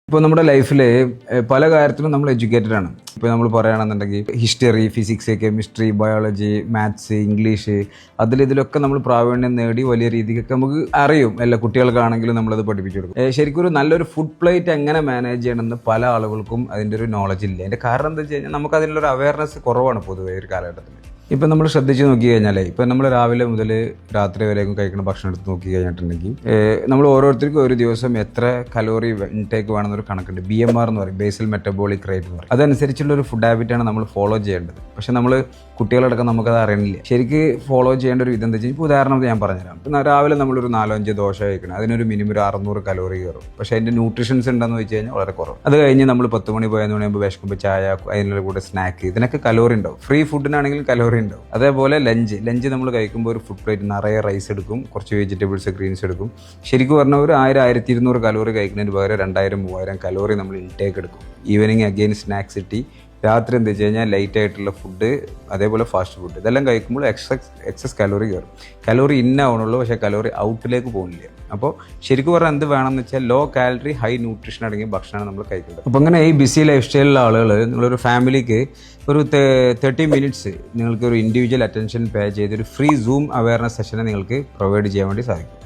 ഇപ്പോൾ നമ്മുടെ ലൈഫിൽ പല കാര്യത്തിലും നമ്മൾ എഡ്യൂക്കേറ്റഡ് ആണ്. ഇപ്പോൾ നമ്മൾ പറയുകയാണെന്നുണ്ടെങ്കിൽ history, physics, chemistry, biology, maths, English ഇതിലൊക്കെ നമ്മൾ പ്രാവീണ്യം നേടി വലിയ രീതിക്കൊക്കെ നമുക്ക് അറിയും. എല്ലാ കുട്ടികൾക്കാണെങ്കിലും നമ്മളത് പഠിപ്പിച്ചു കൊടുക്കും. ശരിക്കും ഒരു നല്ലൊരു ഫുഡ് പ്ലേറ്റ് എങ്ങനെ മാനേജ് ചെയ്യണമെന്ന് പല ആളുകൾക്കും അതിൻ്റെ ഒരു നോളജ് ഇല്ല. അതിൻ്റെ കാരണം എന്താ വെച്ച് കഴിഞ്ഞാൽ നമുക്ക് അതിനുള്ളൊരു അവയർനെസ് കുറവാണ് പൊതുവേ ഒരു കാലഘട്ടത്തിൽ. ഇപ്പം നമ്മൾ ശ്രദ്ധിച്ച് നോക്കി കഴിഞ്ഞാൽ ഇപ്പം നമ്മൾ രാവിലെ മുതൽ രാത്രി വരെയും കഴിക്കുന്ന ഭക്ഷണം എടുത്ത് നോക്കി കഴിഞ്ഞിട്ടുണ്ടെങ്കിൽ നമ്മൾ ഓരോരുത്തർക്കും ഒരു ദിവസം എത്ര കലോറി ഇൻടേക്ക് വേണമെന്നൊരു കണക്കുണ്ട്. BMR എന്ന് പറയും, ബേസൽ മെറ്റബോളിക് റേറ്റ് എന്ന് പറയും. അതനുസരിച്ചുള്ളൊരു ഫുഡ് ഹാബിറ്റാണ് നമ്മൾ ഫോളോ ചെയ്യേണ്ടത്. പക്ഷേ നമ്മൾ കുട്ടികളടക്കം നമുക്കത് അറിയണില്ല. ശരിക്ക് ഫോളോ ചെയ്യേണ്ട ഒരു വിധം എന്താ വെച്ചാൽ ഇപ്പോൾ ഉദാഹരണം ഞാൻ പറഞ്ഞുതരാം. ഇപ്പം രാവിലെ നമ്മളൊരു 4-5 ദോശ കഴിക്കണം, അതിനൊരു മിനിമം ഒരു 600 കലോറി കയറും. പക്ഷേ അതിൻ്റെ ന്യൂട്രീഷൻസ് ഉണ്ടെന്ന് വെച്ച് കഴിഞ്ഞാൽ വളരെ കുറവ്. അത് കഴിഞ്ഞ് നമ്മൾ 10 മണി 11 മണിയാകുമ്പോൾ വിശക്കുമ്പോൾ ചായ, അതിനുള്ള കൂടെ സ്നാക്ക്, ഇതിനൊക്കെ കലോറി ഉണ്ടാവും. ഫ്രീ ഫുഡിനാണെങ്കിലും കലോറി ഉണ്ടാവും. അതേപോലെ ലഞ്ച് നമ്മൾ കഴിക്കുമ്പോൾ ഒരു ഫുഡ് പ്ലേറ്റ് നിറയെ റൈസ് എടുക്കും, കുറച്ച് വെജിറ്റബിൾസ്, ഗ്രീൻസ് എടുക്കും. ശരിക്കും പറഞ്ഞാൽ ഒരു 1000-1200 കലോറി കഴിക്കുന്നതിന് പകരം 2000-3000 കലോറി നമ്മൾ ഇൻടേക്ക് എടുക്കും. ഈവനിങ് അഗെയിൻ സ്നാക്സ് ഇട്ടി, രാത്രി എന്താ വെച്ച് കഴിഞ്ഞാൽ ലൈറ്റ് ആയിട്ടുള്ള ഫുഡ്, അതേപോലെ ഫാസ്റ്റ് ഫുഡ്, ഇതെല്ലാം കഴിക്കുമ്പോൾ എക്സസ് കലോറി കയറും. കലോറി ഇന്നാവണുള്ളൂ, പക്ഷേ കലോറി ഔട്ടിലേക്ക് പോകുന്നില്ല. അപ്പോൾ ശരിക്കും പറഞ്ഞാൽ എന്ത് വേണമെന്ന് വെച്ചാൽ ലോ കാലറി ഹൈ ന്യൂട്രീഷൻ അടങ്ങിയ ഭക്ഷണമാണ് നമ്മൾ കഴിക്കുന്നത്. അപ്പോൾ അങ്ങനെ ഈ ബിസി ലൈഫ് സ്റ്റൈലിലുള്ള ആളുകൾ നിങ്ങളൊരു ഫാമിലിക്ക് ഒരു 30 മിനിറ്റ്സ് നിങ്ങൾക്ക് ഒരു ഇൻഡിവിജ്വൽ അറ്റൻഷൻ പേ ചെയ്തൊരു ഫ്രീ സൂം അവയർനെസ് സെഷനെ നിങ്ങൾക്ക് പ്രൊവൈഡ് ചെയ്യാൻ വേണ്ടി സാധിക്കും.